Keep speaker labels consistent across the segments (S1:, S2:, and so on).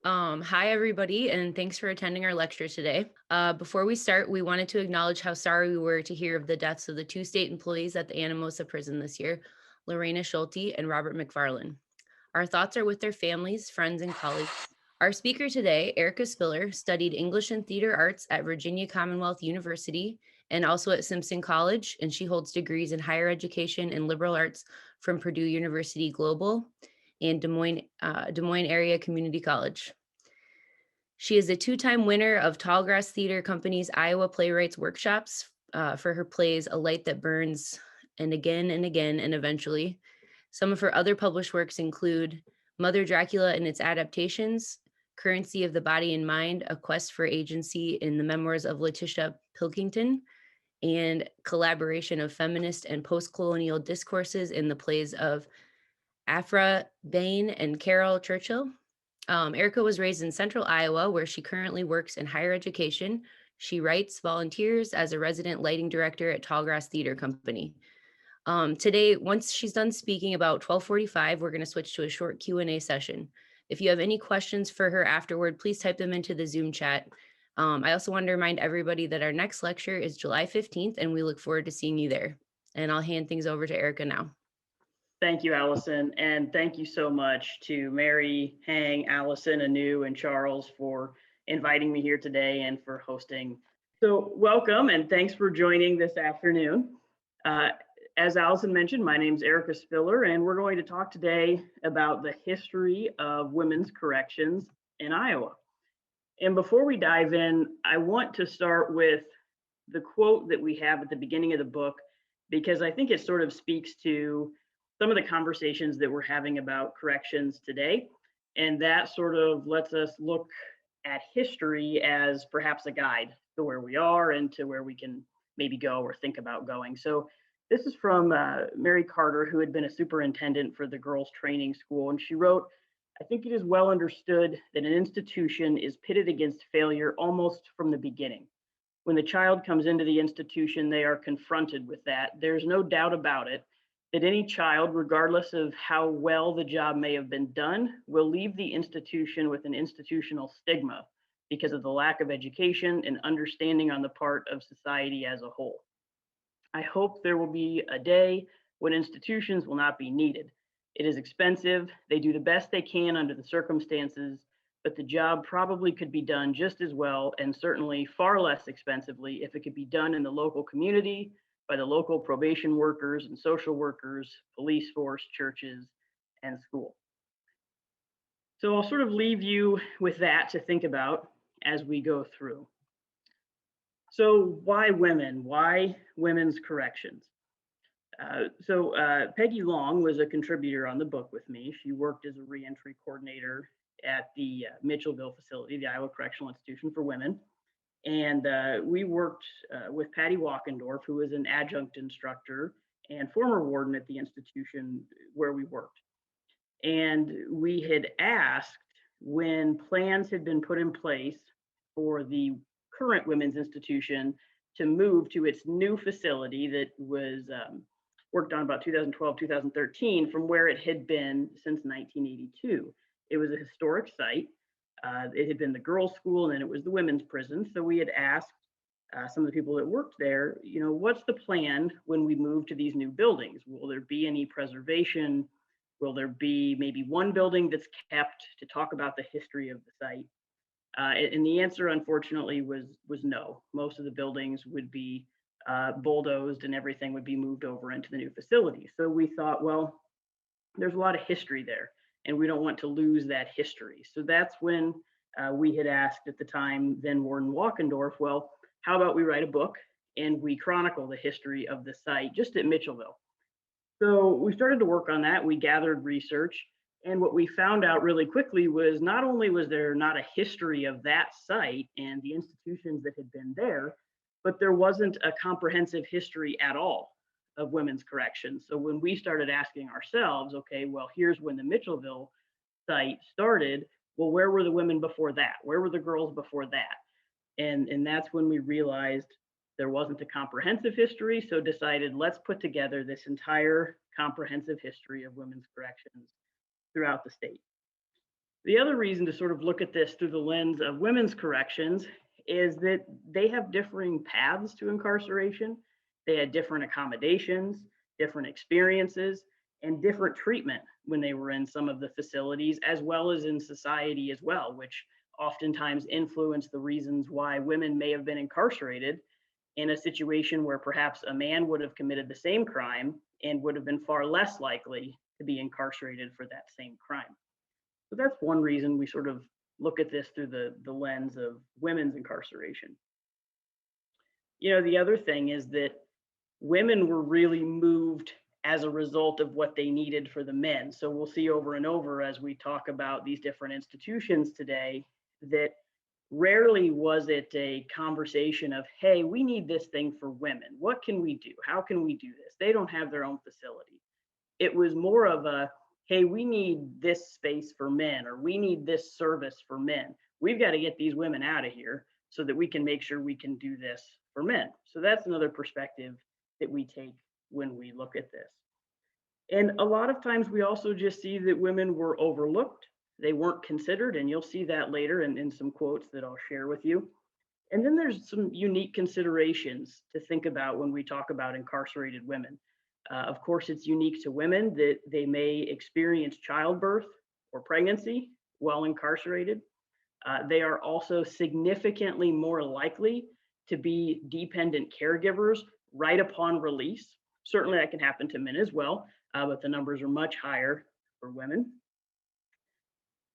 S1: Hi, everybody, and thanks for attending our lecture today. Before we start, we wanted to acknowledge how sorry we were to hear of the deaths of the two state employees at the Anamosa prison this year, Lorena Schulte and Robert McFarland. Our thoughts are with their families, friends, and colleagues. Our speaker today, Erica Spiller, studied English and Theater Arts at Virginia Commonwealth University and also at Simpson College, and she holds degrees in higher education and liberal arts from Purdue University Global and Des Moines Area Community College. She is a two-time winner of Tallgrass Theater Company's Iowa Playwrights Workshops for her plays A Light That Burns and Again and Again and Eventually. Some of her other published works include Mother Dracula and Its Adaptations, Currency of the Body and Mind, A Quest for Agency in the Memoirs of Letitia Pilkington, and Collaboration of Feminist and Postcolonial Discourses in the Plays of Afra Bain and Carol Churchill. Erica was raised in central Iowa, where she currently works in higher education. She writes, volunteers as a resident lighting director at Tallgrass Theater Company. Today, once she's done speaking about 12:45, we're going to switch to a short Q&A session. If you have any questions for her afterward, please type them into the Zoom chat. I also want to remind everybody that our next lecture is July 15th, and we look forward to seeing you there. And I'll hand things over to Erica now.
S2: Thank you, Allison, and thank you so much to Mary, Hang, Allison, Anu, and Charles for inviting me here today and for hosting. So welcome and thanks for joining this afternoon. As Allison mentioned, my name is Erica Spiller, and we're going to talk today about the history of women's corrections in Iowa. And before we dive in, I want to start with the quote that we have at the beginning of the book, because I think it sort of speaks to some of the conversations that we're having about corrections today. And that sort of lets us look at history as perhaps a guide to where we are and to where we can maybe go or think about going. So this is from Mary Carter, who had been a superintendent for the girls training school. And she wrote, "I think it is well understood that an institution is pitted against failure almost from the beginning. When the child comes into the institution, they are confronted with that. There's no doubt about it that any child, regardless of how well the job may have been done, will leave the institution with an institutional stigma because of the lack of education and understanding on the part of society as a whole. I hope there will be a day when institutions will not be needed. It is expensive, they do the best they can under the circumstances, but the job probably could be done just as well and certainly far less expensively if it could be done in the local community, by the local probation workers and social workers, police force, churches, and school." So I'll sort of leave you with that to think about as we go through. So why women? Why women's corrections? Peggy Long was a contributor on the book with me. She worked as a reentry coordinator at the Mitchellville facility, the Iowa Correctional Institution for Women. And we worked with Patty Walkendorf, who was an adjunct instructor and former warden at the institution where we worked. And we had asked, when plans had been put in place for the current women's institution to move to its new facility that was worked on about 2012, 2013, from where it had been since 1982. It was a historic site. It had been the girls' school and then it was the women's prison. So we had asked some of the people that worked there, what's the plan when we move to these new buildings? Will there be any preservation? Will there be maybe one building that's kept to talk about the history of the site? And the answer, unfortunately, was no. Most of the buildings would be bulldozed and everything would be moved over into the new facility. So we thought, well, there's a lot of history there, and we don't want to lose that history. So that's when we had asked at the time, then Warden Walkendorf, well, how about we write a book and we chronicle the history of the site just at Mitchellville? So we started to work on that. We gathered research, and what we found out really quickly was not only was there not a history of that site and the institutions that had been there, but there wasn't a comprehensive history at all of women's corrections. So when we started asking ourselves, okay, well, here's when the Mitchellville site started, well, where were the women before that? Where were the girls before that? And that's when we realized there wasn't a comprehensive history, so decided let's put together this entire comprehensive history of women's corrections throughout the state. The other reason to sort of look at this through the lens of women's corrections is that they have differing paths to incarceration. They had different accommodations, different experiences, and different treatment when they were in some of the facilities, as well as in society as well, which oftentimes influence the reasons why women may have been incarcerated in a situation where perhaps a man would have committed the same crime and would have been far less likely to be incarcerated for that same crime. So that's one reason we sort of look at this through the lens of women's incarceration. The other thing is that women were really moved as a result of what they needed for the men. So we'll see over and over as we talk about these different institutions today that rarely was it a conversation of, hey, we need this thing for women. What can we do? How can we do this? They don't have their own facility. It was more of a, hey, we need this space for men, or we need this service for men. We've got to get these women out of here so that we can make sure we can do this for men. So that's another perspective that we take when we look at this. And a lot of times we also just see that women were overlooked. They weren't considered, and you'll see that later in some quotes that I'll share with you. And then there's some unique considerations to think about when we talk about incarcerated women. Of course, it's unique to women that they may experience childbirth or pregnancy while incarcerated. They are also significantly more likely to be dependent caregivers right upon release. Certainly, that can happen to men as well, but the numbers are much higher for women.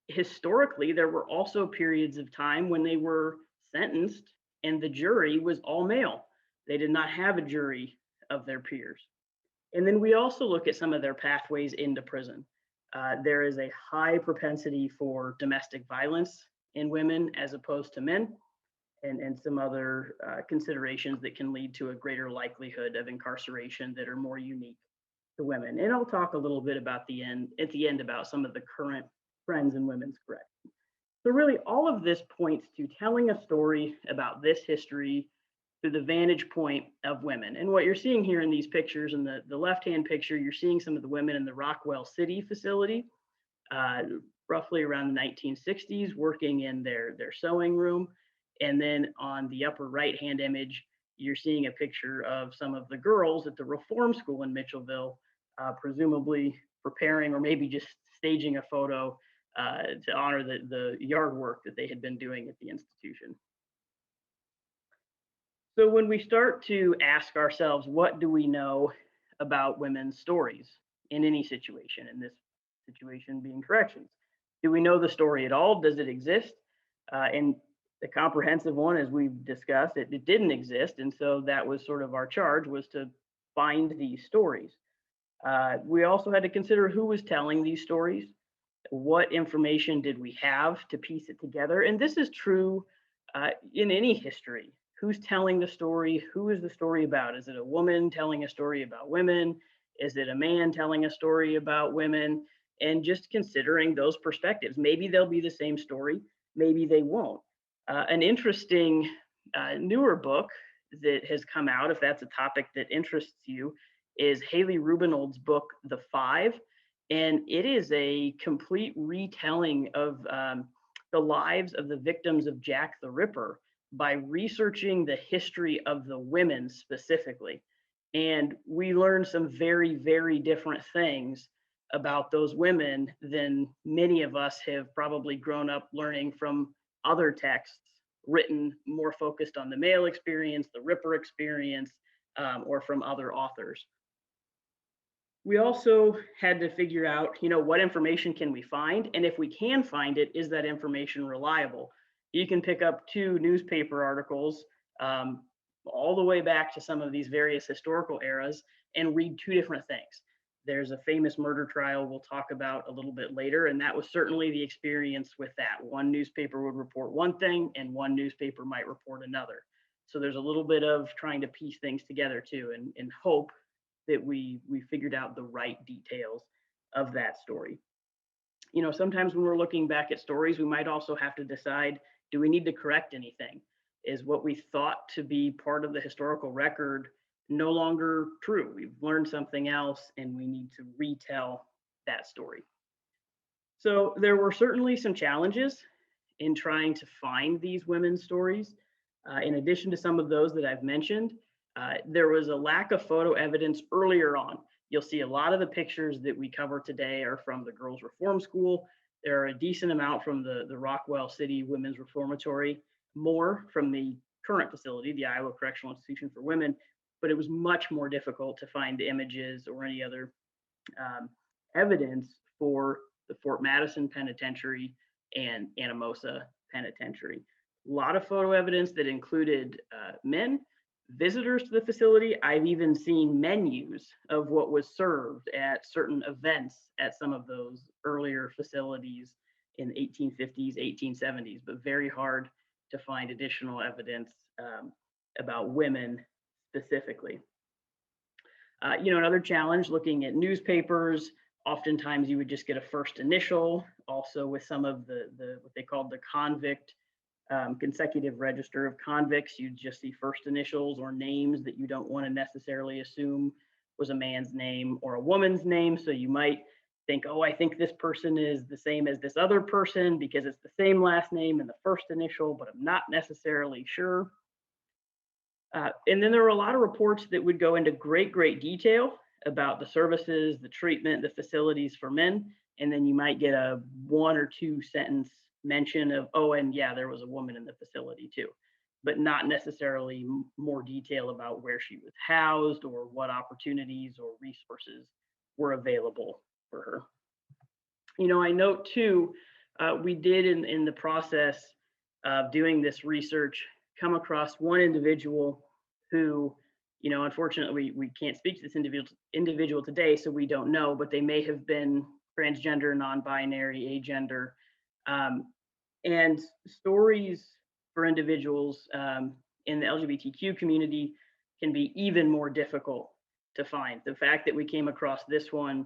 S2: Historically, there were also periods of time when they were sentenced and the jury was all male. They did not have a jury of their peers. And then we also look at some of their pathways into prison. There is a high propensity for domestic violence in women as opposed to men, and some other considerations that can lead to a greater likelihood of incarceration that are more unique to women. And I'll talk a little bit about at the end about some of the current trends in women's correction. So really all of this points to telling a story about this history through the vantage point of women. And what you're seeing here in these pictures, in the left-hand picture, you're seeing some of the women in the Rockwell City facility, roughly around the 1960s, working in their sewing room. And then on the upper right-hand image, you're seeing a picture of some of the girls at the Reform School in Mitchellville, presumably preparing or maybe just staging a photo to honor the yard work that they had been doing at the institution. So when we start to ask ourselves, what do we know about women's stories in any situation, in this situation being corrections? Do we know the story at all? Does it exist? And the comprehensive one, as we've discussed, it didn't exist. And so that was sort of our charge, was to find these stories. We also had to consider who was telling these stories. What information did we have to piece it together? And this is true in any history. Who's telling the story? Who is the story about? Is it a woman telling a story about women? Is it a man telling a story about women? And just considering those perspectives. Maybe they'll be the same story, maybe they won't. An interesting newer book that has come out, if that's a topic that interests you, is Haley Rubinold's book, The Five. And it is a complete retelling of the lives of the victims of Jack the Ripper by researching the history of the women specifically. And we learned some very, very different things about those women than many of us have probably grown up learning from other texts written more focused on the male experience, the Ripper experience, or from other authors. We also had to figure out, what information can we find? And if we can find it, is that information reliable? You can pick up two newspaper articles all the way back to some of these various historical eras and read two different things. There's a famous murder trial we'll talk about a little bit later, and that was certainly the experience with that. One newspaper would report one thing, and one newspaper might report another. So there's a little bit of trying to piece things together too, and hope that we figured out the right details of that story. Sometimes when we're looking back at stories, we might also have to decide, do we need to correct anything? Is what we thought to be part of the historical record no longer true? We've learned something else and we need to retell that story. So there were certainly some challenges in trying to find these women's stories. In addition to some of those that I've mentioned, there was a lack of photo evidence earlier on. You'll see a lot of the pictures that we cover today are from the Girls Reform School. There are a decent amount from the Rockwell City Women's Reformatory, more from the current facility, the Iowa Correctional Institution for Women, but it was much more difficult to find the images or any other um, evidence for the Fort Madison Penitentiary and Anamosa Penitentiary. A lot of photo evidence that included men, visitors to the facility. I've even seen menus of what was served at certain events at some of those earlier facilities in the 1850s, 1870s, but very hard to find additional evidence about women specifically. Another challenge looking at newspapers, oftentimes you would just get a first initial. Also with some of the what they called the convict consecutive register of convicts, you'd just see first initials or names that you don't want to necessarily assume was a man's name or a woman's name. So you might think, oh, I think this person is the same as this other person because it's the same last name and the first initial, but I'm not necessarily sure. And then there were a lot of reports that would go into great detail about the services, the treatment, the facilities for men. And then you might get a 1 or 2 sentence mention of, oh, and yeah, there was a woman in the facility too, but not necessarily more detail about where she was housed or what opportunities or resources were available for her. I note too, we did in the process of doing this research come across one individual who, unfortunately, we can't speak to this individual today, so we don't know, but they may have been transgender, non-binary, agender, and stories for individuals in the LGBTQ community can be even more difficult to find. The fact that we came across this one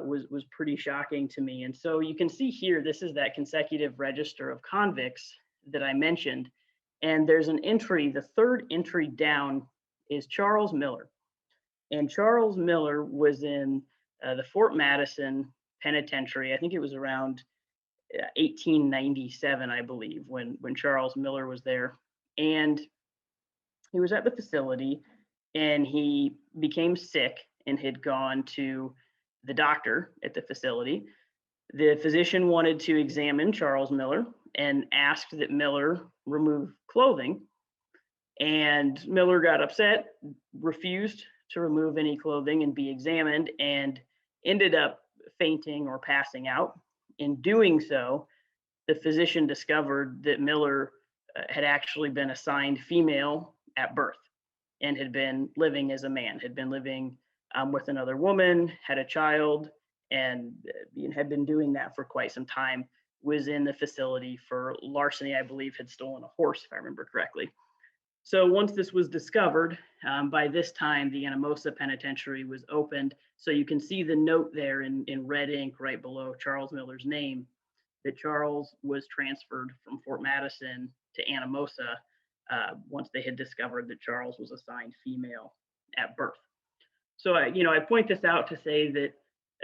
S2: was pretty shocking to me. And so you can see here, this is that consecutive register of convicts that I mentioned. And there's an entry, the third entry down is Charles Miller. And Charles Miller was in the Fort Madison Penitentiary. I think it was around 1897, I believe, when Charles Miller was there. And he was at the facility and he became sick and had gone to the doctor at the facility. The physician wanted to examine Charles Miller and asked that Miller remove clothing. And Miller got upset, refused to remove any clothing and be examined, and ended up fainting or passing out. In doing so, the physician discovered that Miller had actually been assigned female at birth and had been living as a man, had been living with another woman, had a child, and had been doing that for quite some time, was in the facility for larceny, I believe, had stolen a horse, if I remember correctly. So once this was discovered, by this time, the Anamosa Penitentiary was opened. So you can see the note there in red ink right below Charles Miller's name, that Charles was transferred from Fort Madison to Anamosa once they had discovered that Charles was assigned female at birth. So I point this out to say that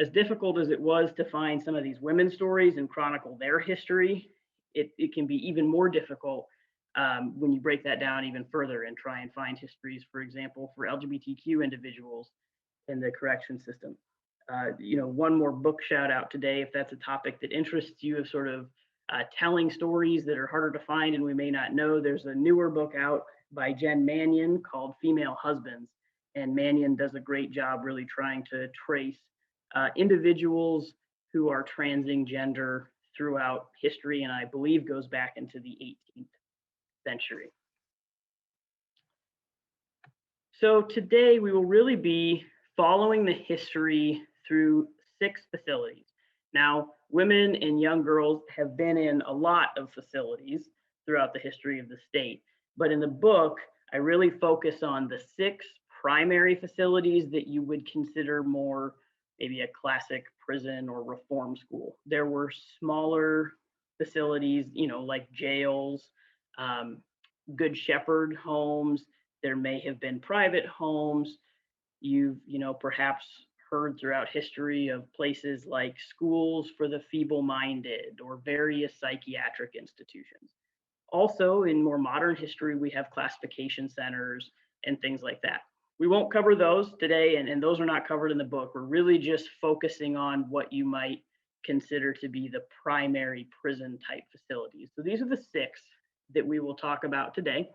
S2: as difficult as it was to find some of these women's stories and chronicle their history, it can be even more difficult when you break that down even further and try and find histories, for example, for LGBTQ individuals in the correction system. One more book shout out today, if that's a topic that interests you, of sort of telling stories that are harder to find and we may not know. There's a newer book out by Jen Mannion called Female Husbands. And Mannion does a great job really trying to trace individuals who are transing gender throughout history, and I believe goes back into the 18th century. So today we will really be following the history through 6 facilities. Now, women and young girls have been in a lot of facilities throughout the history of the state, but in the book, I really focus on the 6 primary facilities that you would consider more maybe a classic prison or reform school. There were smaller facilities, like jails, Good Shepherd homes. There may have been private homes. You've, perhaps heard throughout history of places like schools for the feeble-minded or various psychiatric institutions. Also, in more modern history, we have classification centers and things like that. We won't cover those today, and those are not covered in the book. We're really just focusing on what you might consider to be the primary prison type facilities. So these are the 6 that we will talk about today.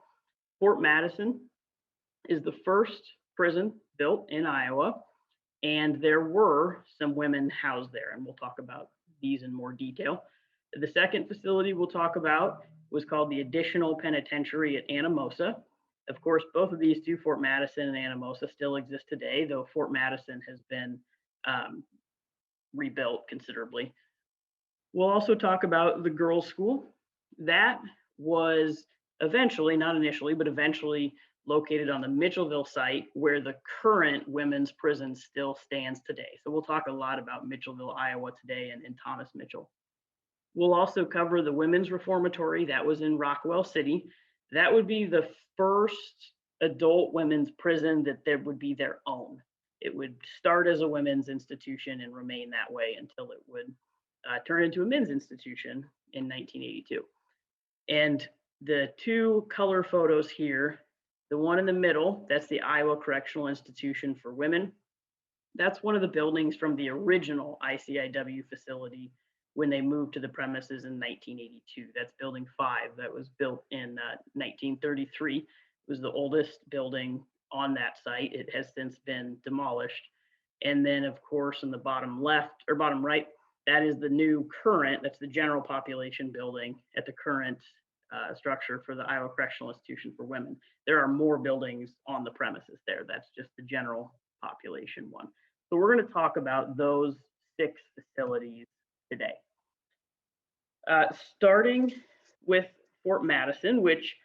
S2: Fort Madison is the first prison built in Iowa, and there were some women housed there, and we'll talk about these in more detail. The second facility we'll talk about was called the Additional Penitentiary at Anamosa. Of course, both of these two, Fort Madison and Anamosa, still exist today, though Fort Madison has been rebuilt considerably. We'll also talk about the girls' school. That was eventually, not initially, but eventually located on the Mitchellville site where the current women's prison still stands today. So we'll talk a lot about Mitchellville, Iowa today and Thomas Mitchell. We'll also cover the women's reformatory that was in Rockwell City. That would be the first adult women's prison that there would be their own. It would start as a women's institution and remain that way until it would turn into a men's institution in 1982. And the 2 color photos here, the one in the middle, that's the Iowa Correctional Institution for Women. That's one of the buildings from the original ICIW facility when they moved to the premises in 1982. That's building 5 that was built in 1933. It was the oldest building on that site. It has since been demolished. And then of course, in the bottom left or bottom right, that is the new current, that's the general population building at the current structure for the Iowa Correctional Institution for Women. There are more buildings on the premises there. That's just the general population one. So we're going to talk about those 6 facilities today. Starting with Fort Madison, which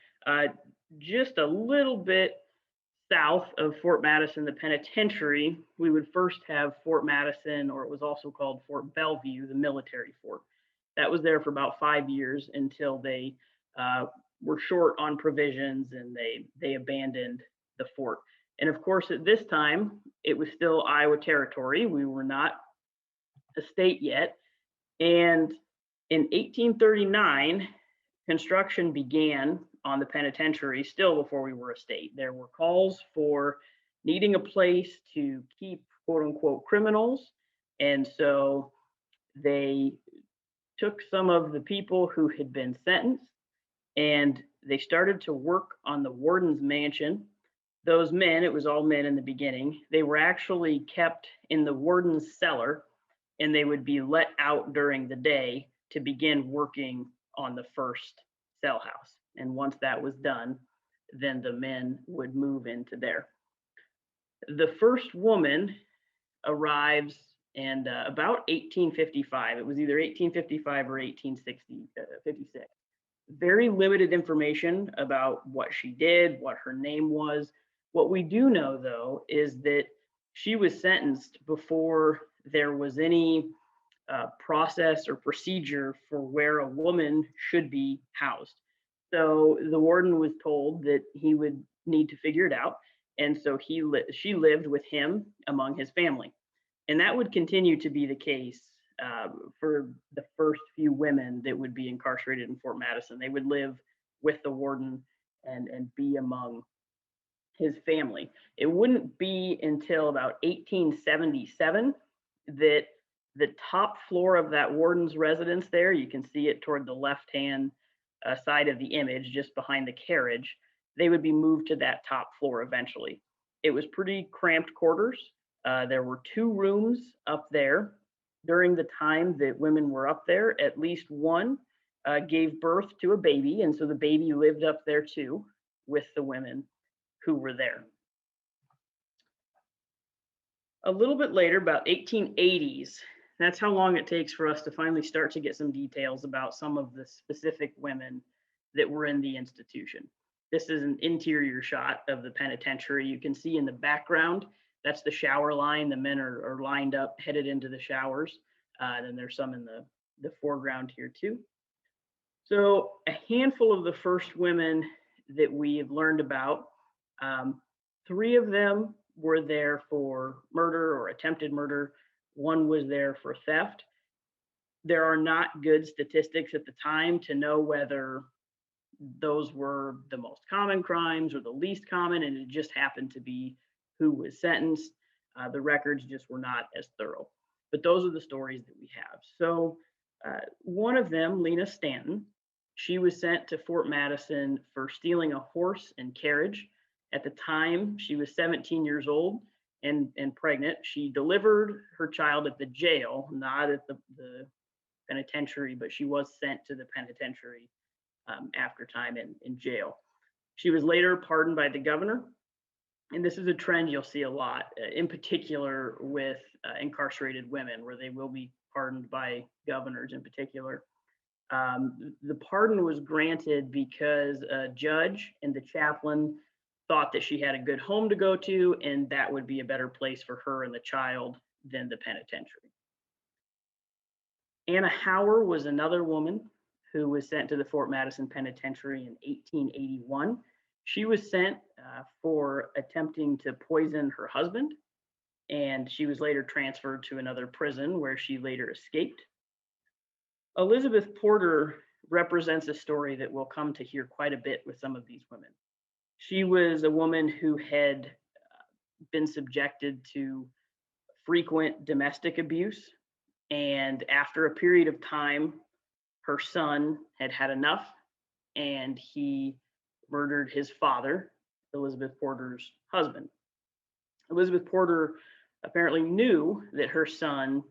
S2: just a little bit south of Fort Madison, the penitentiary, we would first have Fort Madison, or it was also called Fort Bellevue, the military fort. That was there for about 5 years until they were short on provisions and they abandoned the fort. And of course, at this time, it was still Iowa territory. We were not a state yet. And in 1839, construction began on the penitentiary still before we were a state. There were calls for needing a place to keep quote unquote criminals. And so they took some of the people who had been sentenced and they started to work on the warden's mansion. Those men, it was all men in the beginning, they were actually kept in the warden's cellar and they would be let out during the day to begin working on the first cell house. And once that was done, then the men would move into there. The first woman arrives in about 1855. It was either 1855 or 1856. Very limited information about what she did, what her name was. What we do know, though, is that she was sentenced before there was any process or procedure for where a woman should be housed. So the warden was told that he would need to figure it out. And so she lived with him among his family. And that would continue to be the case for the first few women that would be incarcerated in Fort Madison. They would live with the warden and be among his family. It wouldn't be until about 1877 that the top floor of that warden's residence there, you can see it toward the left-hand side of the image, just behind the carriage, they would be moved to that top floor eventually. It was pretty cramped quarters. There were 2 rooms up there. During the time that women were up there, at least one gave birth to a baby, and so the baby lived up there too with the women who were there. A little bit later, about 1880s, that's how long it takes for us to finally start to get some details about some of the specific women that were in the institution. This is an interior shot of the penitentiary. You can see in the background, that's the shower line. The men are lined up, headed into the showers. Then there's some in the foreground here too. So a handful of the first women that we have learned about, 3 of them were there for murder or attempted murder. One was there for theft. There are not good statistics at the time to know whether those were the most common crimes or the least common, and it just happened to be who was sentenced. The records just were not as thorough. But those are the stories that we have. So one of them, Lena Stanton, she was sent to Fort Madison for stealing a horse and carriage. At the time, she was 17 years old and pregnant. She delivered her child at the jail, not at the penitentiary, but she was sent to the penitentiary after time in jail. She was later pardoned by the governor. And this is a trend you'll see a lot, in particular with incarcerated women, where they will be pardoned by governors in particular. The pardon was granted because a judge and the chaplain thought that she had a good home to go to, and that would be a better place for her and the child than the penitentiary. Anna Hauer was another woman who was sent to the Fort Madison Penitentiary in 1881. She was sent for attempting to poison her husband, and she was later transferred to another prison where she later escaped. Elizabeth Porter represents a story that we'll come to hear quite a bit with some of these women. She was a woman who had been subjected to frequent domestic abuse, and after a period of time, her son had had enough, and he murdered his father, Elizabeth Porter's husband. Elizabeth Porter apparently knew that her son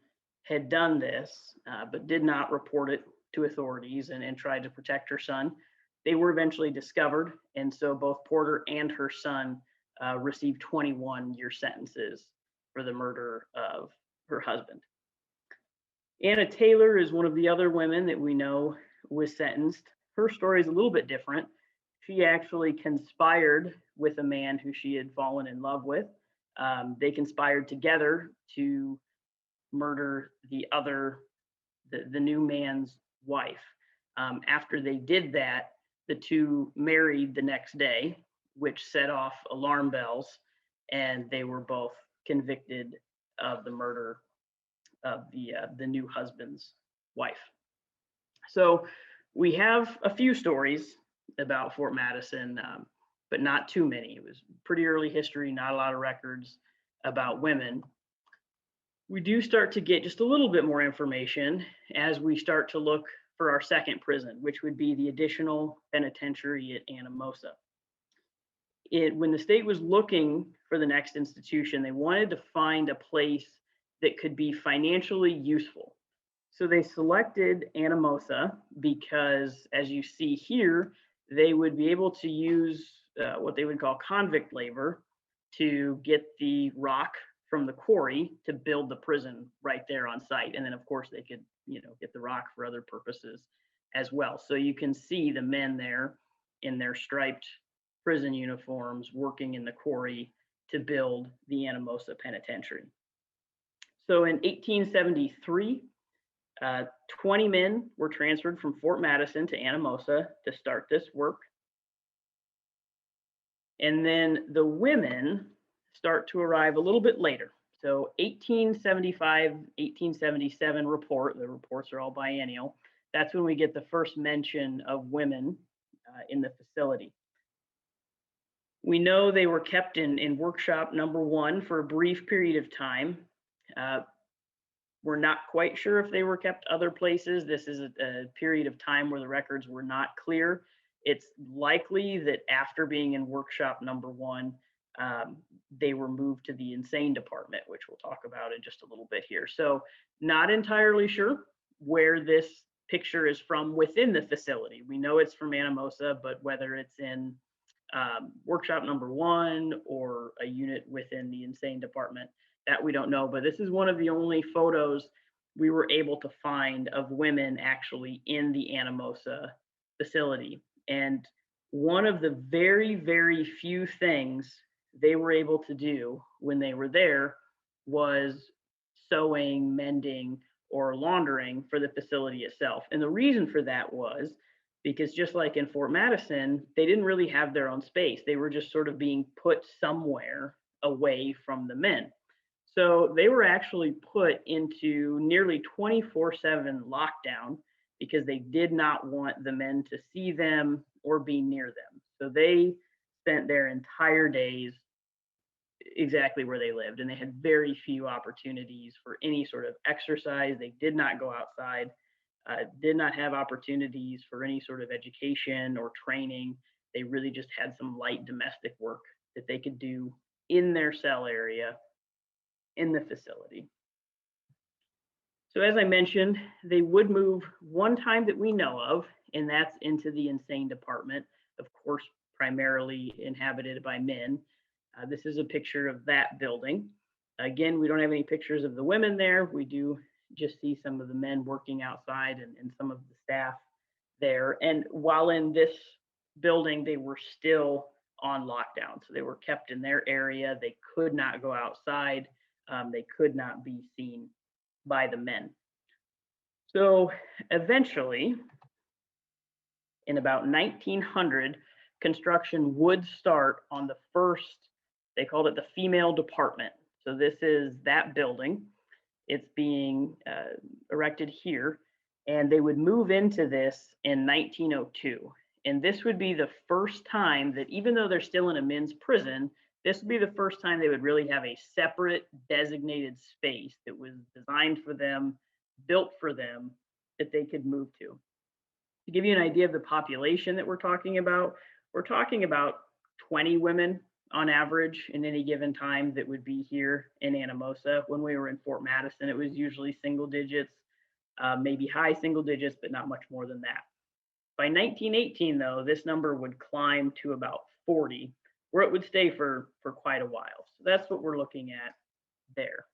S2: had done this, but did not report it to authorities and tried to protect her son. They were eventually discovered, and so both Porter and her son received 21-year sentences for the murder of her husband. Anna Taylor is one of the other women that we know was sentenced. Her story is a little bit different. She actually conspired with a man who she had fallen in love with. They conspired together to murder the new man's wife. After they did that, the two married the next day, which set off alarm bells, and they were both convicted of the murder of the new husband's wife. So we have a few stories about Fort Madison, but not too many. It was pretty early history, not a lot of records about women. We do start to get just a little bit more information as we start to look for our second prison, which would be the Additional Penitentiary at Anamosa. When the state was looking for the next institution, they wanted to find a place that could be financially useful. So they selected Anamosa because, as you see here, they would be able to use what they would call convict labor to get the rock from the quarry to build the prison right there on site. And then of course they could, get the rock for other purposes as well. So you can see the men there in their striped prison uniforms working in the quarry to build the Anamosa Penitentiary. So in 1873, 20 men were transferred from Fort Madison to Anamosa to start this work. And then the women start to arrive a little bit later. So 1875, 1877 report, the reports are all biennial. That's when we get the first mention of women in the facility. We know they were kept in workshop number 1 for a brief period of time. We're not quite sure if they were kept other places. This is a period of time where the records were not clear. It's likely that after being in workshop number 1, they were moved to the insane department, which we'll talk about in just a little bit here. So not entirely sure where this picture is from within the facility. We know it's from Anamosa, but whether it's in workshop number 1 or a unit within the insane department, that we don't know. But this is one of the only photos we were able to find of women actually in the Anamosa facility. And one of the very, very few things they were able to do when they were there was sewing, mending, or laundering for the facility itself. And the reason for that was because just like in Fort Madison, they didn't really have their own space. They were just sort of being put somewhere away from the men. So they were actually put into nearly 24/7 lockdown because they did not want the men to see them or be near them. So they spent their entire days exactly where they lived, and they had very few opportunities for any sort of exercise. They did not go outside, did not have opportunities for any sort of education or training. They really just had some light domestic work that they could do in their cell area in the facility. So as I mentioned, they would move one time that we know of, and that's into the insane department, of course, primarily inhabited by men. This is a picture of that building. Again, we don't have any pictures of the women there. We do just see some of the men working outside and some of the staff there. And while in this building, they were still on lockdown. So they were kept in their area. They could not go outside. They could not be seen by the men. So eventually, in about 1900, construction would start on the first, they called it the female department. So this is that building. It's being erected here, and they would move into this in 1902. And this would be the first time that, even though they're still in a men's prison, this would be the first time they would really have a separate designated space that was designed for them, built for them, that they could move to. To give you an idea of the population that we're talking about 20 women on average in any given time that would be here in Anamosa. When we were in Fort Madison, it was usually single digits, maybe high single digits, but not much more than that. By 1918, though, this number would climb to about 40, where it would stay for quite a while. So that's what we're looking at there.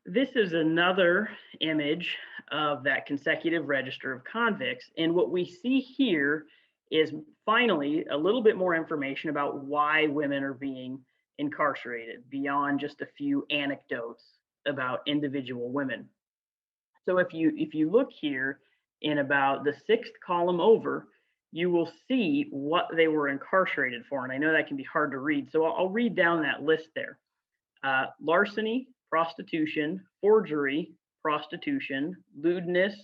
S2: This is another image of that consecutive register of convicts. And what we see here is finally a little bit more information about why women are being incarcerated beyond just a few anecdotes about individual women. So if you look here in about the 6th column over, you will see what they were incarcerated for. And I know that can be hard to read, so I'll read down that list there. Larceny, prostitution, forgery, prostitution, lewdness,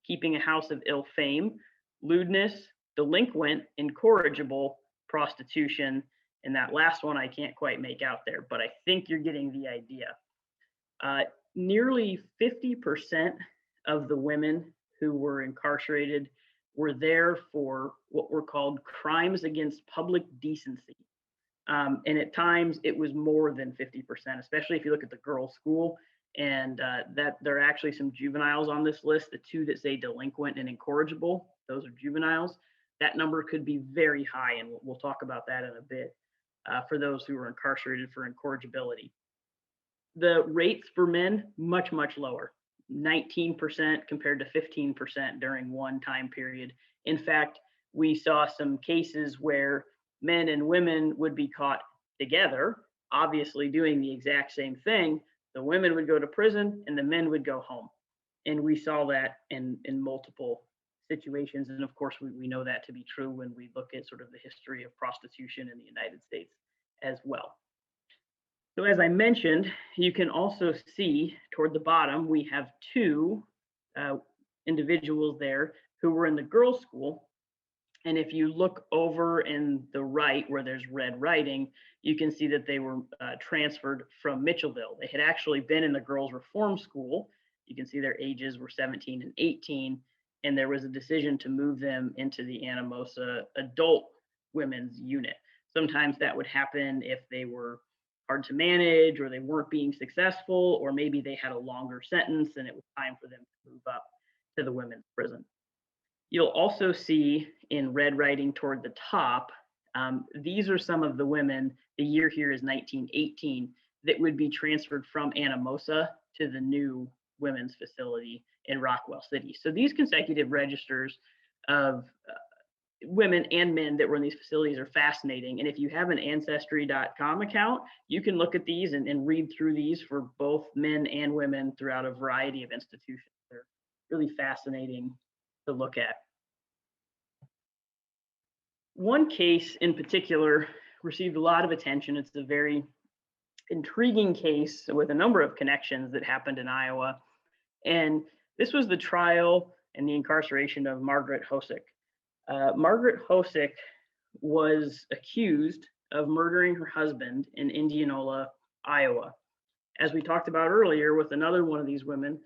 S2: keeping a house of ill fame, lewdness, delinquent, incorrigible, prostitution, and that last one I can't quite make out there, but I think you're getting the idea. Nearly 50% of the women who were incarcerated were there for what were called crimes against public decency. And at times it was more than 50%, especially if you look at the girls' school, and that there are actually some juveniles on this list. The two that say delinquent and incorrigible, those are juveniles. That number could be very high, and we'll talk about that in a bit for those who were incarcerated for incorrigibility. The rates for men, much, much lower, 19% compared to 15% during one time period. In fact, we saw some cases where men and women would be caught together, obviously doing the exact same thing. The women would go to prison and the men would go home. And we saw that in multiple situations. And of course, we know that to be true when we look at sort of the history of prostitution in the United States as well. So as I mentioned, you can also see toward the bottom, we have two individuals there who were in the girls' school. And if you look over in the right where there's red writing, you can see that they were transferred from Mitchellville. They had actually been in the girls' reform school. You can see their ages were 17 and 18, and there was a decision to move them into the Anamosa adult women's unit. Sometimes that would happen if they were hard to manage, or they weren't being successful, or maybe they had a longer sentence and it was time for them to move up to the women's prison. You'll also see in red writing toward the top, these are some of the women, the year here is 1918, that would be transferred from Anamosa to the new women's facility in Rockwell City. So these consecutive registers of women and men that were in these facilities are fascinating. And if you have an ancestry.com account, you can look at these and read through these for both men and women throughout a variety of institutions. They're really fascinating to look at. One case in particular received a lot of attention. It's a very intriguing case with a number of connections that happened in Iowa. And this was the trial and the incarceration of Margaret Hossack. Margaret Hossack was accused of murdering her husband in Indianola, Iowa. As we talked about earlier with another one of these women,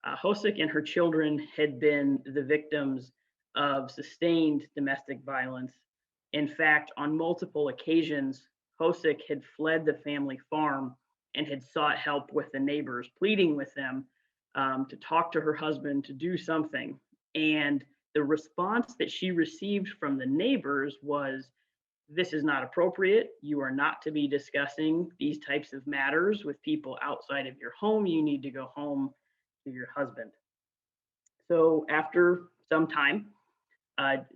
S2: Hossack and her children had been the victims of sustained domestic violence. In fact, on multiple occasions, Hossack had fled the family farm and had sought help with the neighbors, pleading with them to talk to her husband to do something. And the response that she received from the neighbors was, "This is not appropriate. You are not to be discussing these types of matters with people outside of your home. You need to go home to your husband." So after some time,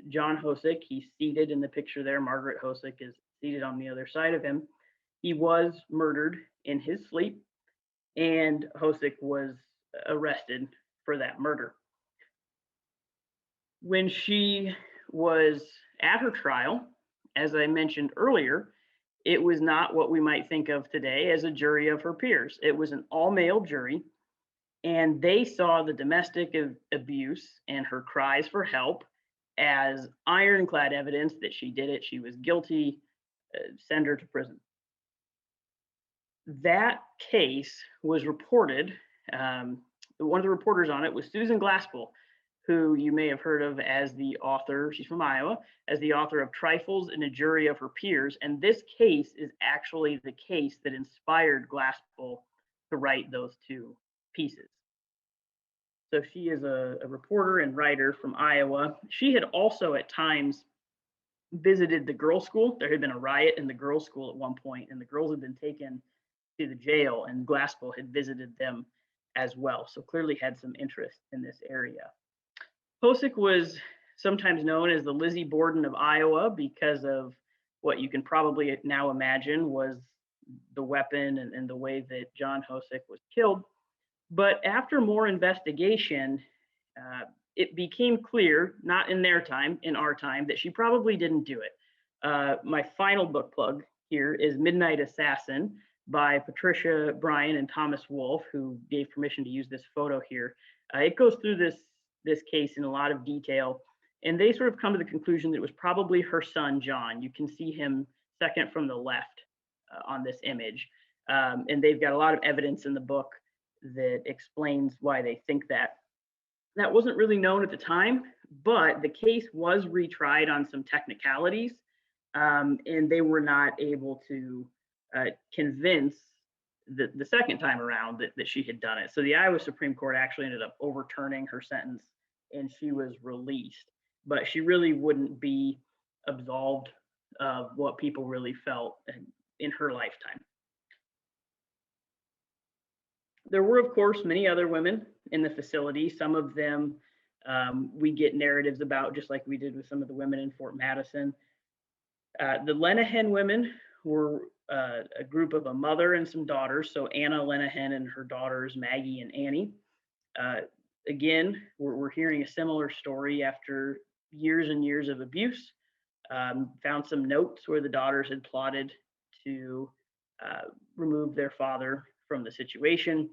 S2: John Hossack, he's seated in the picture there. Margaret Hossack is seated on the other side of him. He was murdered in his sleep, and Hossack was arrested for that murder. When she was at her trial, as I mentioned earlier, it was not what we might think of today as a jury of her peers. It was an all-male jury, and they saw the domestic abuse and her cries for help as ironclad evidence that she did it, she was guilty, send her to prison. That case was reported, one of the reporters on it was Susan Glaspell, who you may have heard of as the author, she's from Iowa, as the author of Trifles in a Jury of Her Peers. And this case is actually the case that inspired Glaspell to write those two pieces. So she is a reporter and writer from Iowa. She had also at times visited the girls' school. There had been a riot in the girls' school at one point, and the girls had been taken to the jail, and Glaspell had visited them as well. So clearly had some interest in this area. Hossack was sometimes known as the Lizzie Borden of Iowa because of what you can probably now imagine was the weapon and the way that John Hossack was killed. But after more investigation, it became clear, not in their time, in our time, that she probably didn't do it. My final book plug here is Midnight Assassin by Patricia Bryan and Thomas Wolfe, who gave permission to use this photo here. It goes through this case in a lot of detail, and they sort of come to the conclusion that it was probably her son, John. You can see him second from the left on this image. And they've got a lot of evidence in the book that explains why they think that. That wasn't really known at the time, but the case was retried on some technicalities, and they were not able to convince the second time around that she had done it. So the Iowa Supreme Court actually ended up overturning her sentence, and she was released. But she really wouldn't be absolved of what people really felt in her lifetime. There were, of course, many other women in the facility. Some of them we get narratives about, just like we did with some of the women in Fort Madison. The Lenahan women were a group of a mother and some daughters. So Anna Lenahan and her daughters, Maggie and Annie. Again, we're hearing a similar story after years and years of abuse. Found some notes where the daughters had plotted to remove their father from the situation.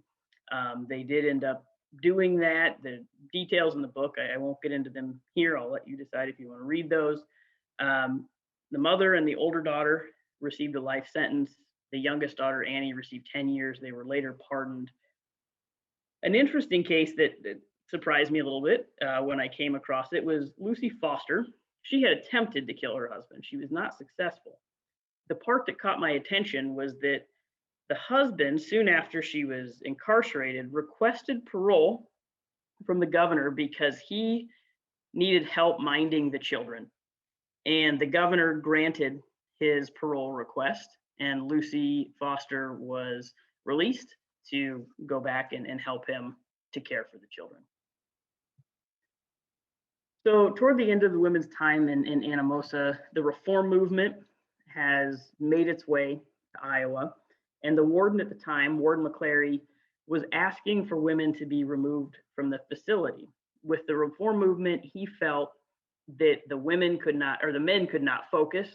S2: They did end up doing that. The details in the book, I won't get into them here. I'll let you decide if you want to read those. The mother and the older daughter received a life sentence. The youngest daughter, Annie, received 10 years. They were later pardoned. An interesting case that surprised me a little bit when I came across it was Lucy Foster. She had attempted to kill her husband. She was not successful. The part that caught my attention was that the husband, soon after she was incarcerated, requested parole from the governor because he needed help minding the children. And the governor granted his parole request, and Lucy Foster was released to go back and help him to care for the children. So toward the end of the women's time in Anamosa, the reform movement has made its way to Iowa. And the warden at the time, Warden McClary, was asking for women to be removed from the facility. With the reform movement, he felt that the women could not, or the men could not focus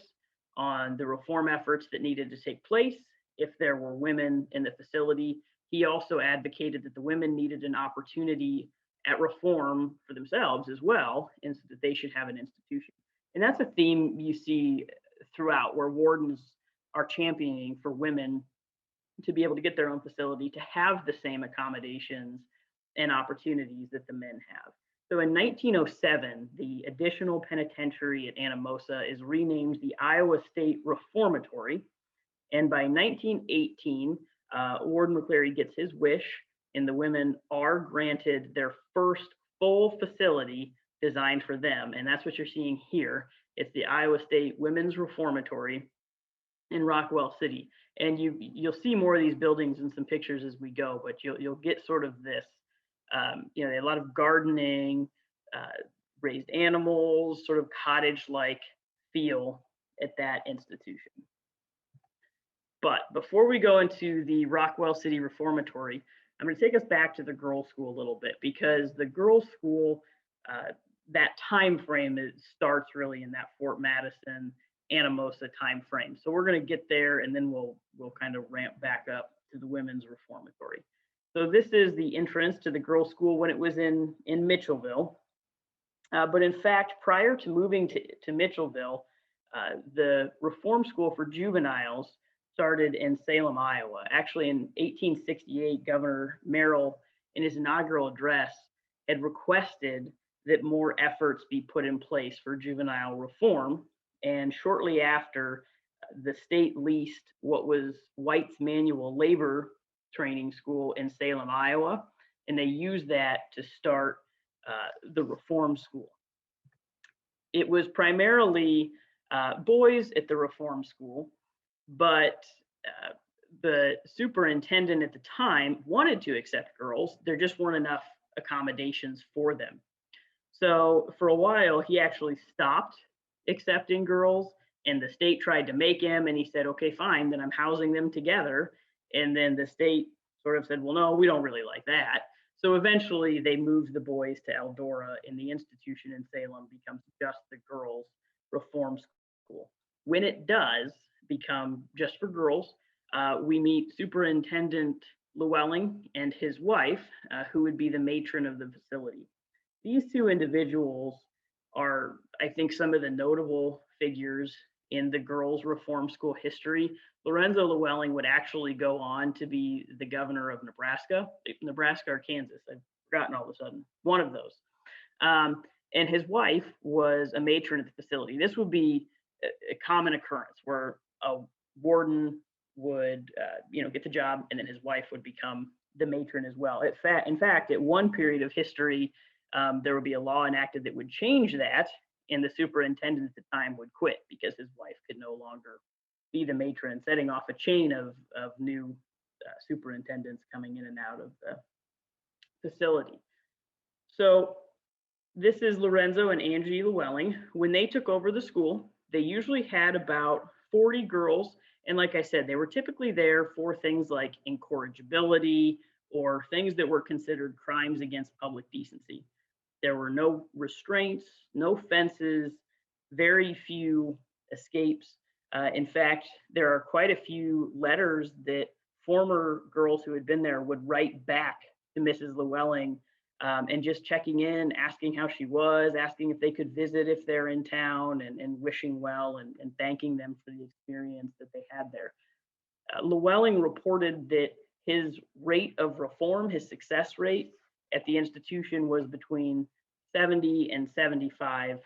S2: on the reform efforts that needed to take place if there were women in the facility. He also advocated that the women needed an opportunity at reform for themselves as well, and so that they should have an institution. And that's a theme you see throughout, where wardens are championing for women to be able to get their own facility, to have the same accommodations and opportunities that the men have. So in 1907, the Additional Penitentiary at Anamosa is renamed the Iowa State Reformatory. And by 1918, Warden McCleary gets his wish, and the women are granted their first full facility designed for them. And that's what you're seeing here. It's the Iowa State Women's Reformatory in Rockwell City. And you'll see more of these buildings in some pictures as we go, but you'll get sort of this, you know, a lot of gardening, raised animals, sort of cottage-like feel at that institution. But before we go into the Rockwell City Reformatory, I'm going to take us back to the girls' school a little bit, because the girls' school, that time frame starts really in that Fort Madison, Anamosa time frame. So we're going to get there, and then we'll kind of ramp back up to the women's reformatory. So this is the entrance to the girls' school when it was in Mitchellville. But in fact, prior to moving to Mitchellville, the reform school for juveniles started in Salem, Iowa. Actually, in 1868, Governor Merrill, in his inaugural address, had requested that more efforts be put in place for juvenile reform. And shortly after, the state leased what was White's Manual Labor Training School in Salem, Iowa, and they used that to start the reform school. It was primarily boys at the reform school, but the superintendent at the time wanted to accept girls. There just weren't enough accommodations for them. So for a while, he actually stopped accepting girls, and the state tried to make him, and he said, okay, fine, then I'm housing them together. And then the state sort of said, well, no, we don't really like that. So eventually they moved the boys to Eldora, and the institution in Salem becomes just the girls' reform school. When it does become just for girls, we meet Superintendent Lewelling and his wife, who would be the matron of the facility. These two individuals are, I think, some of the notable figures in the girls' reform school history. Lorenzo Lewelling would actually go on to be the governor of Nebraska or Kansas. I've forgotten all of a sudden, one of those. And his wife was a matron at the facility. This would be a common occurrence where a warden would, get the job, and then his wife would become the matron as well. In fact, at one period of history, there would be a law enacted that would change that, and the superintendent at the time would quit because his wife could no longer be the matron, setting off a chain of new superintendents coming in and out of the facility. So this is Lorenzo and Angie Lewelling. When they took over the school, they usually had about 40 girls. And like I said, they were typically there for things like incorrigibility or things that were considered crimes against public decency. There were no restraints, no fences, very few escapes. In fact, there are quite a few letters that former girls who had been there would write back to Mrs. Lewelling, and just checking in, asking how she was, asking if they could visit if they're in town, and wishing well and thanking them for the experience that they had there. Lewelling reported that his rate of reform, his success rate at the institution, was between 70 and 75%.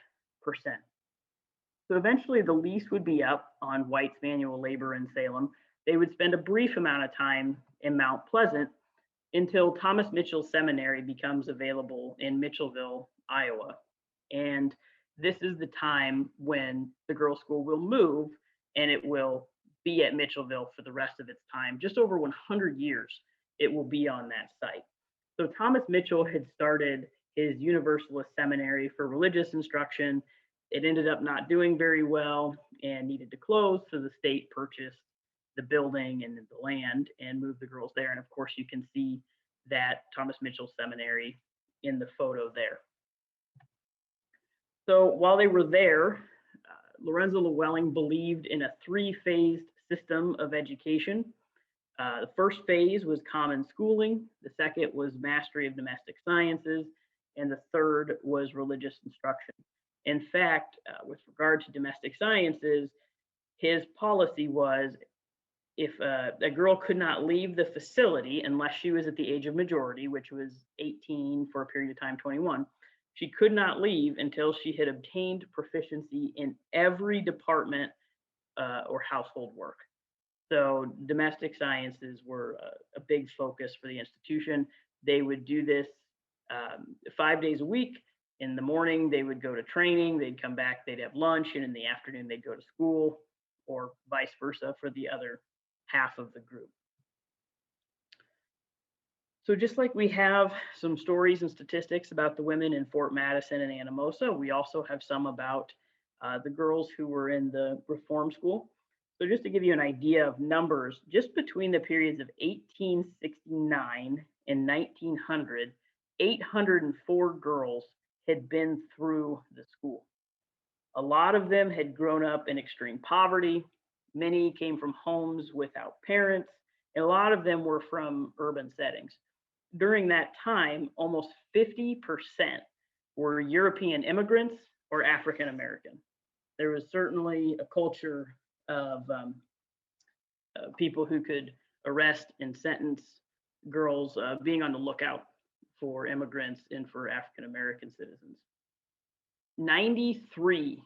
S2: So eventually the lease would be up on White's Manual Labor in Salem. They would spend a brief amount of time in Mount Pleasant until Thomas Mitchell Seminary becomes available in Mitchellville, Iowa. And this is the time when the girls' school will move, and it will be at Mitchellville for the rest of its time. Just over 100 years it will be on that site. So Thomas Mitchell had started his Universalist Seminary for religious instruction. It ended up not doing very well and needed to close, so the state purchased the building and the land and moved the girls there. And of course, you can see that Thomas Mitchell Seminary in the photo there. So while they were there, Lorenzo Llewellyn believed in a three-phased system of education. The first phase was common schooling, the second was mastery of domestic sciences, and the third was religious instruction. In fact, with regard to domestic sciences, his policy was if a girl could not leave the facility unless she was at the age of majority, which was 18 for a period of time, 21, she could not leave until she had obtained proficiency in every department or household work. So domestic sciences were a big focus for the institution. They would do this 5 days a week. In the morning, they would go to training, they'd come back, they'd have lunch, and in the afternoon, they'd go to school, or vice versa for the other half of the group. So just like we have some stories and statistics about the women in Fort Madison and Anamosa, we also have some about the girls who were in the reform school. So just to give you an idea of numbers, just between the periods of 1869 and 1900, 804 girls had been through the school. A lot of them had grown up in extreme poverty. Many came from homes without parents, and a lot of them were from urban settings. During that time, almost 50% were European immigrants or African American. There was certainly a culture of people who could arrest and sentence girls being on the lookout for immigrants and for African American citizens. 93%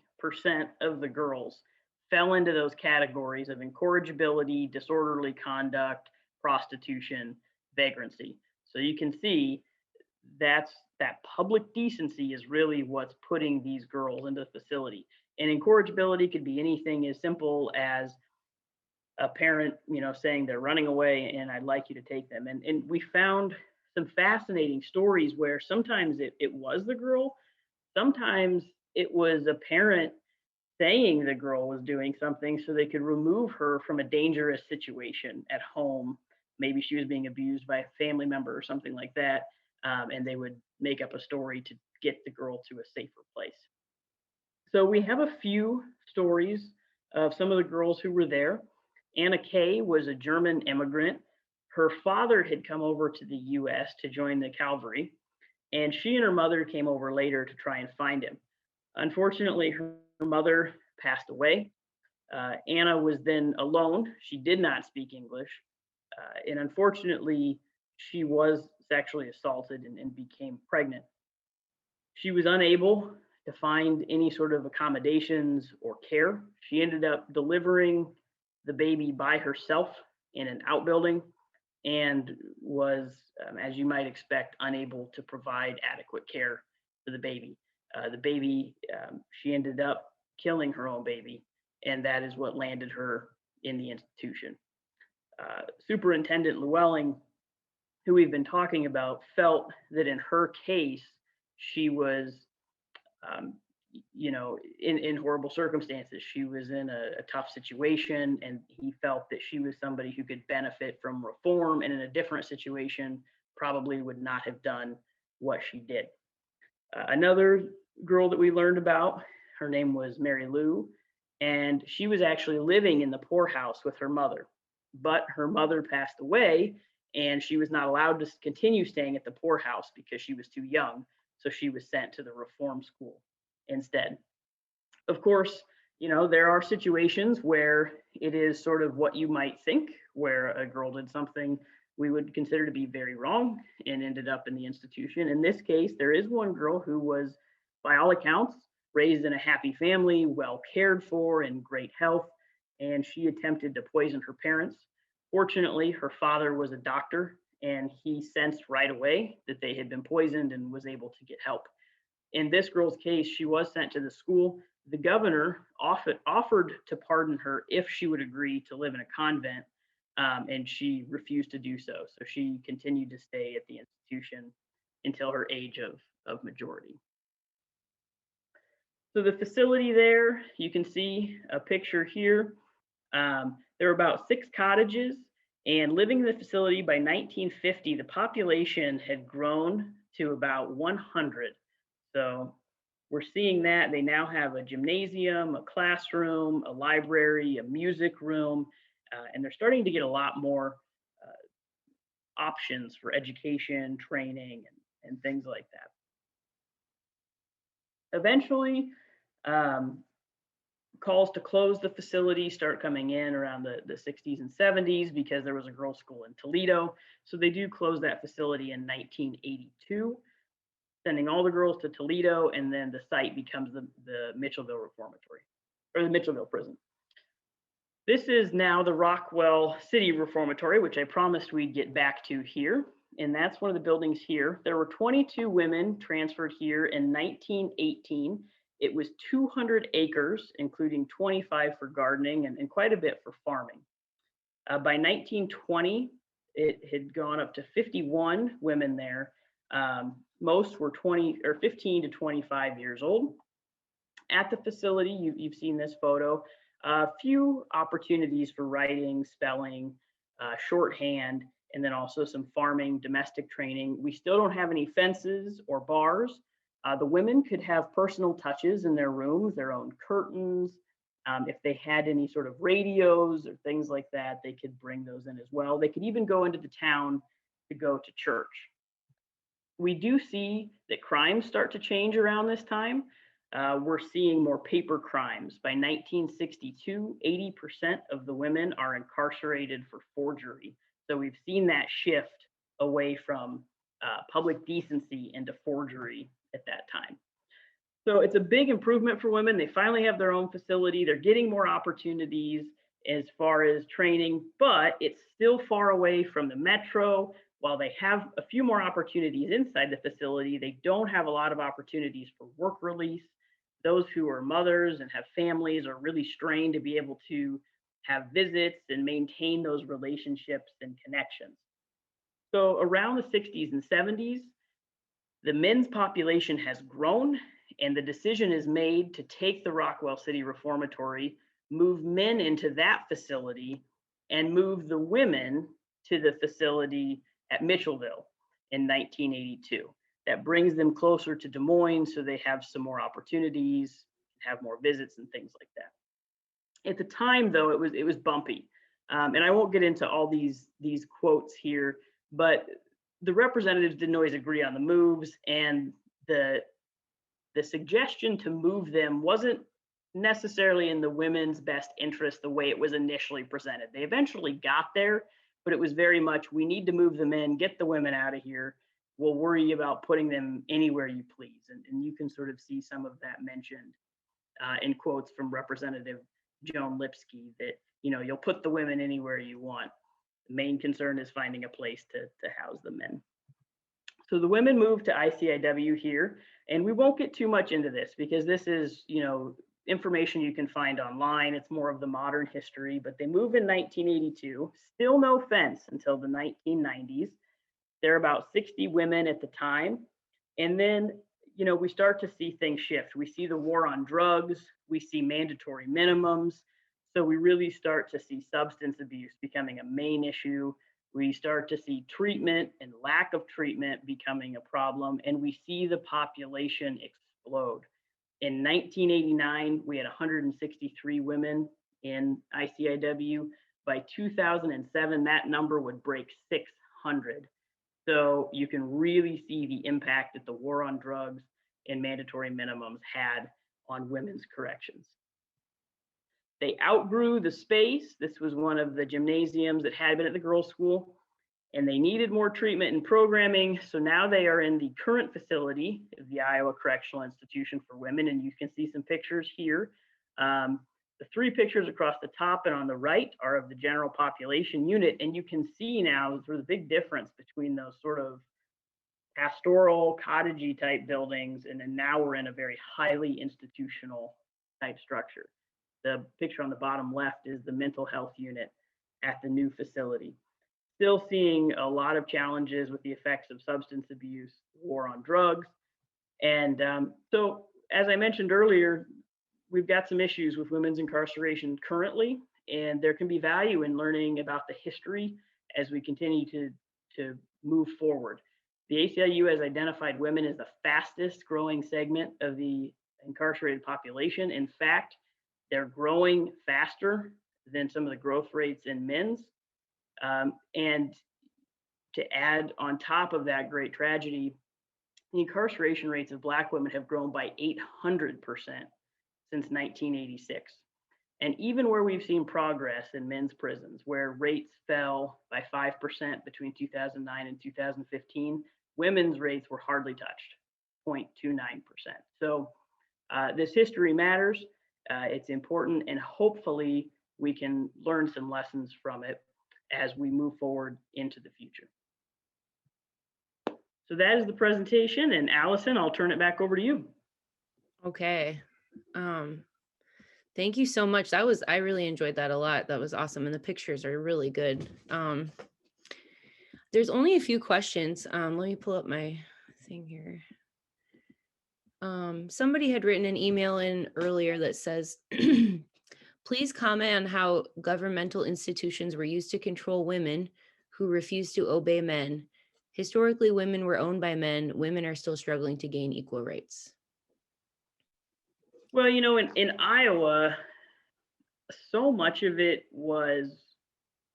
S2: of the girls fell into those categories of incorrigibility, disorderly conduct, prostitution, vagrancy. So you can see that public decency is really what's putting these girls into the facility. And incorrigibility could be anything as simple as a parent, saying they're running away and I'd like you to take them. And we found some fascinating stories where sometimes it was the girl, sometimes it was a parent saying the girl was doing something so they could remove her from a dangerous situation at home. Maybe she was being abused by a family member or something like that. And they would make up a story to get the girl to a safer place. So we have a few stories of some of the girls who were there. Anna Kay was a German immigrant. Her father had come over to the US to join the cavalry, and she and her mother came over later to try and find him. Unfortunately, her mother passed away. Anna was then alone. She did not speak English. And unfortunately, she was sexually assaulted and became pregnant. She was unable to find any sort of accommodations or care. She ended up delivering the baby by herself in an outbuilding and was, as you might expect, unable to provide adequate care for the baby. She ended up killing her own baby, and that is what landed her in the institution. Superintendent Lewellings, who we've been talking about, felt that in her case, she was, in horrible circumstances. She was in a tough situation, and he felt that she was somebody who could benefit from reform, and in a different situation, probably would not have done what she did. Another girl that we learned about, her name was Mary Lou, and she was actually living in the poorhouse with her mother. But her mother passed away, and she was not allowed to continue staying at the poorhouse because she was too young. So she was sent to the reform school instead. Of course, there are situations where it is sort of what you might think, where a girl did something we would consider to be very wrong and ended up in the institution. In this case, there is one girl who was, by all accounts, raised in a happy family, well cared for, in great health, and she attempted to poison her parents. Fortunately, her father was a doctor, and he sensed right away that they had been poisoned and was able to get help. In this girl's case, she was sent to the school. The governor offered to pardon her if she would agree to live in a convent, and she refused to do so. So she continued to stay at the institution until her age of majority. So the facility there, you can see a picture here. There were about 6 cottages, and living in the facility by 1950, the population had grown to about 100. So We're seeing that they now have a gymnasium, a classroom, a library, a music room, and they're starting to get a lot more options for education, training, and things like that. Eventually, um, calls to close the facility start coming in around the 60s and 70s because there was a girls' school in Toledo. So they do close that facility in 1982, sending all the girls to Toledo, and then the site becomes the Mitchellville Reformatory, or the Mitchellville prison. This is now the Rockwell City Reformatory, which I promised we'd get back to here. And that's one of the buildings here. There were 22 women transferred here in 1918. It was 200 acres, including 25 for gardening and quite a bit for farming. By 1920, it had gone up to 51 women there. Most were 15 to 25 years old. At the facility, you've seen this photo, a few opportunities for writing, spelling, shorthand, and then also some farming, domestic training. We still don't have any fences or bars. The women could have personal touches in their rooms, their own curtains. If they had any sort of radios or things like that, they could bring those in as well. They could even go into the town to go to church. We do see that crimes start to change around this time. We're seeing more paper crimes. By 1962, 80% of the women are incarcerated for forgery. So we've seen that shift away from public decency into forgery at that time. So it's a big improvement for women. They finally have their own facility. They're getting more opportunities as far as training, but it's still far away from the metro. While they have a few more opportunities inside the facility, they don't have a lot of opportunities for work release. Those who are mothers and have families are really strained to be able to have visits and maintain those relationships and connections. So around the 60s and 70s, the men's population has grown, and the decision is made to take the Rockwell City Reformatory, move men into that facility, and move the women to the facility at Mitchellville in 1982. That brings them closer to Des Moines so they have some more opportunities, have more visits and things like that. At the time, though, it was bumpy. And I won't get into all these quotes here, but the representatives didn't always agree on the moves, and the suggestion to move them wasn't necessarily in the women's best interest the way it was initially presented. They eventually got there, but it was very much, we need to move them in, get the women out of here. We'll worry about putting them anywhere you please. And you can sort of see some of that mentioned in quotes from Representative Joan Lipsky that, you'll put the women anywhere you want. The main concern is finding a place to house the men. So the women moved to ICIW here, and we won't get too much into this because this is, information you can find online. It's more of the modern history, but they moved in 1982, still no fence until the 1990s. There are about 60 women at the time. And then, we start to see things shift. We see the war on drugs, we see mandatory minimums. So we really start to see substance abuse becoming a main issue. We start to see treatment and lack of treatment becoming a problem, and we see the population explode. In 1989, we had 163 women in ICIW. By 2007, that number would break 600. So you can really see the impact that the war on drugs and mandatory minimums had on women's corrections. They outgrew the space. This was one of the gymnasiums that had been at the girls' school, and they needed more treatment and programming. So now they are in the current facility of the Iowa Correctional Institution for Women, and you can see some pictures here. The three pictures across the top and on the right are of the general population unit, and you can see now sort of the big difference between those sort of pastoral, cottagey type buildings, and then now we're in a very highly institutional type structure. The picture on the bottom left is the mental health unit at the new facility. Still seeing a lot of challenges with the effects of substance abuse, war on drugs. And so, as I mentioned earlier, we've got some issues with women's incarceration currently, and there can be value in learning about the history as we continue to move forward. The ACLU has identified women as the fastest growing segment of the incarcerated population. In fact, they're growing faster than some of the growth rates in men's. And to add on top of that great tragedy, the incarceration rates of Black women have grown by 800% since 1986. And even where we've seen progress in men's prisons, where rates fell by 5% between 2009 and 2015, women's rates were hardly touched, 0.29%. So this history matters. It's important, and hopefully we can learn some lessons from it as we move forward into the future. So that is the presentation, and Allison, I'll turn it back over to you.
S1: Okay. Thank you so much. I really enjoyed that a lot. That was awesome. And the pictures are really good. There's only a few questions. Let me pull up my thing here. Somebody had written an email in earlier that says, please comment on how governmental institutions were used to control women who refused to obey men. Historically, women were owned by men. Women are still struggling to gain equal rights.
S2: Well, in Iowa, so much of it was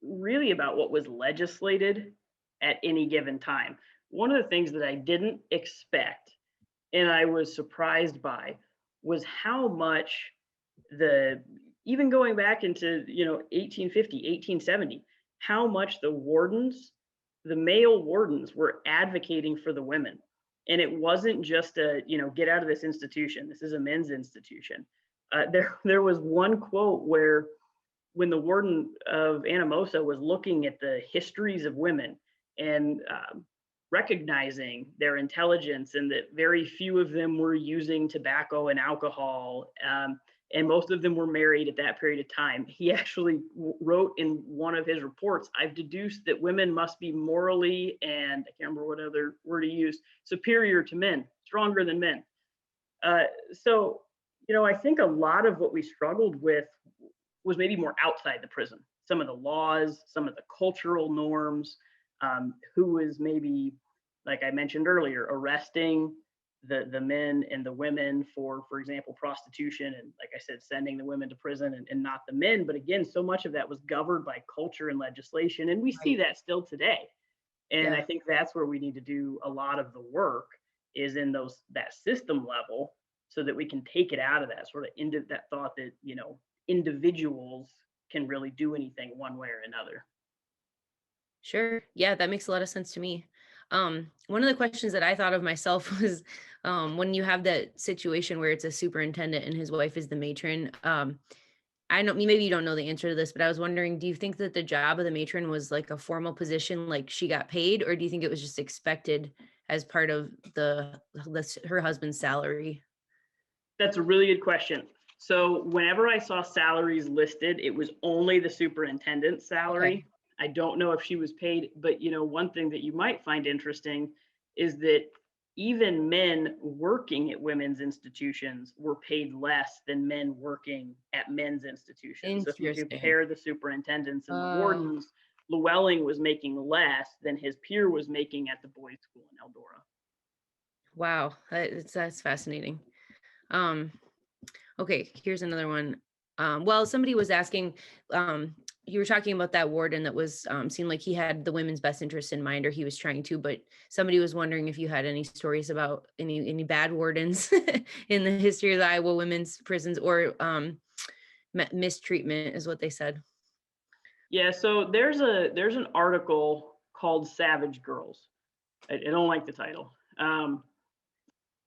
S2: really about what was legislated at any given time. One of the things that I didn't expect and I was surprised by was how much even going back into 1850, 1870, how much the male wardens were advocating for the women. And it wasn't just get out of this institution. This is a men's institution. There was one quote where when the warden of Anamosa was looking at the histories of women and recognizing their intelligence and that very few of them were using tobacco and alcohol, and most of them were married at that period of time. He actually wrote in one of his reports, I've deduced that women must be morally, and I can't remember what other word he used, superior to men, stronger than men. So, I think a lot of what we struggled with was maybe more outside the prison. Some of the laws, some of the cultural norms, who was maybe, like I mentioned earlier, arresting the men and the women for example, prostitution, and like I said, sending the women to prison and not the men. But again, so much of that was governed by culture and legislation, and we see that still today. And I think that's where we need to do a lot of the work, is in that system level, so that we can take it out of that sort of into that thought that individuals can really do anything one way or another.
S1: Sure. Yeah, that makes a lot of sense to me. One of the questions that I thought of myself was when you have that situation where it's a superintendent and his wife is the matron. I know maybe you don't know the answer to this, but I was wondering, do you think that the job of the matron was like a formal position, like she got paid, or do you think it was just expected as part of her husband's salary?
S2: That's a really good question. So whenever I saw salaries listed, it was only the superintendent's salary. Okay. I don't know if she was paid, but one thing that you might find interesting is that even men working at women's institutions were paid less than men working at men's institutions. So if you compare the superintendents and the wardens, Lewelling was making less than his peer was making at the boys' school in Eldora.
S1: Wow, that's fascinating. Okay, here's another one. Well, somebody was asking, you were talking about that warden that was seemed like he had the women's best interest in mind, or he was trying to, but somebody was wondering if you had any stories about any bad wardens in the history of the Iowa women's prisons, or mistreatment is what they said.
S2: Yeah, so there's an article called Savage Girls. I don't like the title. I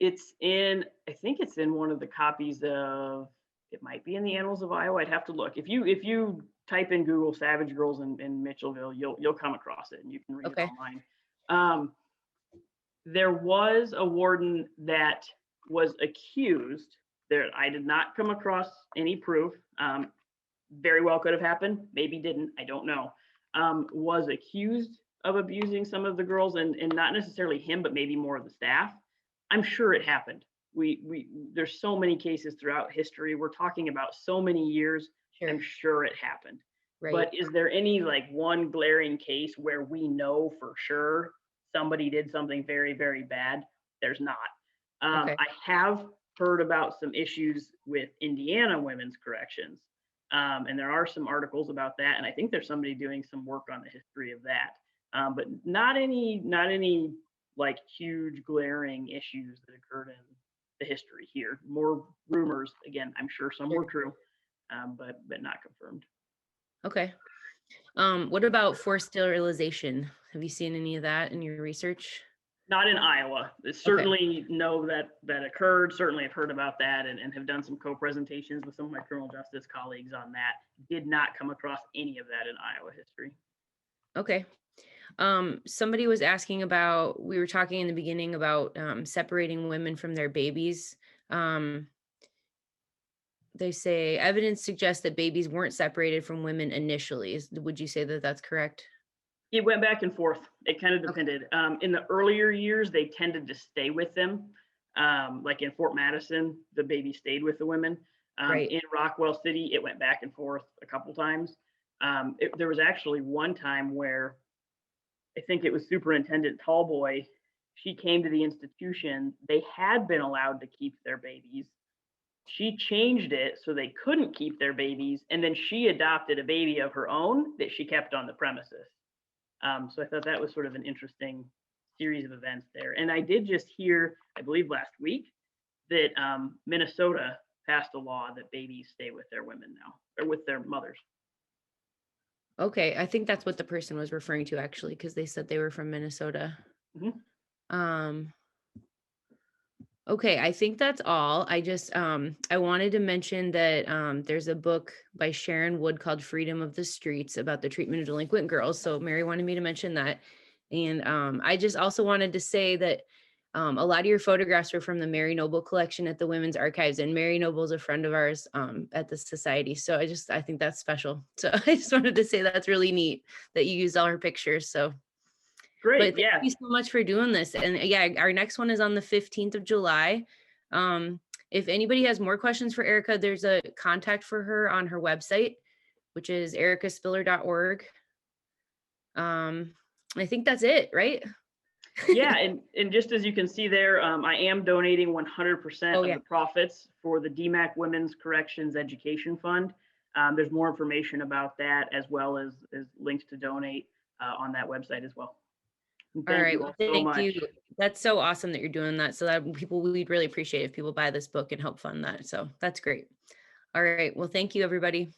S2: think it's in one of the copies of, it might be in the Annals of Iowa. I'd have to look. If you type in Google Savage Girls in Mitchellville, you'll come across it and you can read it online. There was a warden that was accused. I did not come across any proof. Very well could have happened. Maybe didn't. I don't know. Was accused of abusing some of the girls, and not necessarily him, but maybe more of the staff. I'm sure it happened. There's so many cases throughout history. We're talking about so many years. Sure. I'm sure it happened. Right. But is there any one glaring case where we know for sure somebody did something very, very bad? There's not. Okay. I have heard about some issues with Indiana women's corrections. And there are some articles about that, and I think there's somebody doing some work on the history of that. But not any like huge glaring issues that occurred in the history here. More rumors. Again, I'm sure some were true, but not confirmed.
S1: Okay. What about forced sterilization? Have you seen any of that in your research?
S2: Not in Iowa.
S1: Okay.
S2: Certainly know that occurred. Certainly have heard about that and have done some co-presentations with some of my criminal justice colleagues on that. Did not come across any of that in Iowa history.
S1: Okay. Somebody was asking about, we were talking in the beginning about separating women from their babies. Um, they say evidence suggests that babies weren't separated from women initially. Would you say that that's correct?
S2: It went back and forth. It kind of
S1: Okay.
S2: depended. In the earlier years, they tended to stay with them. Like in Fort Madison, the baby stayed with the women.
S1: Right.
S2: In Rockwell City, it went back and forth a couple times. There was actually one time where I think it was Superintendent Tallboy. She came to the institution. They had been allowed to keep their babies. She changed it so they couldn't keep their babies, and then she adopted a baby of her own that she kept on the premises. So I thought that was sort of an interesting series of events there. And I did just hear, I believe last week, that Minnesota passed a law that babies stay with their women now, or with their mothers.
S1: Okay. I think that's what the person was referring to actually, because they said they were from Minnesota.
S2: Mhm.
S1: Um, Okay, I think that's all. I wanted to mention that there's a book by Sharon Wood called Freedom of the Streets about the treatment of delinquent girls. So Mary wanted me to mention that. And I just also wanted to say that a lot of your photographs are from the Mary Noble collection at the Women's Archives, and Mary Noble's a friend of ours at the society. So I think that's special. So I just wanted to say that's really neat that you used all her pictures. So
S2: Great,
S1: but thank
S2: yeah.
S1: you so much for doing this. And yeah, our next one is on the 15th of July. Um, if anybody has more questions for Erica, there's a contact for her on her website, which is ericaspiller.org. I think that's it, right?
S2: Yeah, and just as you can see there, I am donating 100%
S1: Oh
S2: of
S1: yeah.
S2: the profits for the DMAC Women's Corrections Education Fund. There's more information about that as well as links to donate on that website as well. And
S1: All
S2: thank
S1: right.
S2: you
S1: Well,
S2: all so
S1: thank you.
S2: much.
S1: That's so awesome that you're doing that. So that we'd really appreciate if people buy this book and help fund that. So that's great. All right. Well, thank you, everybody.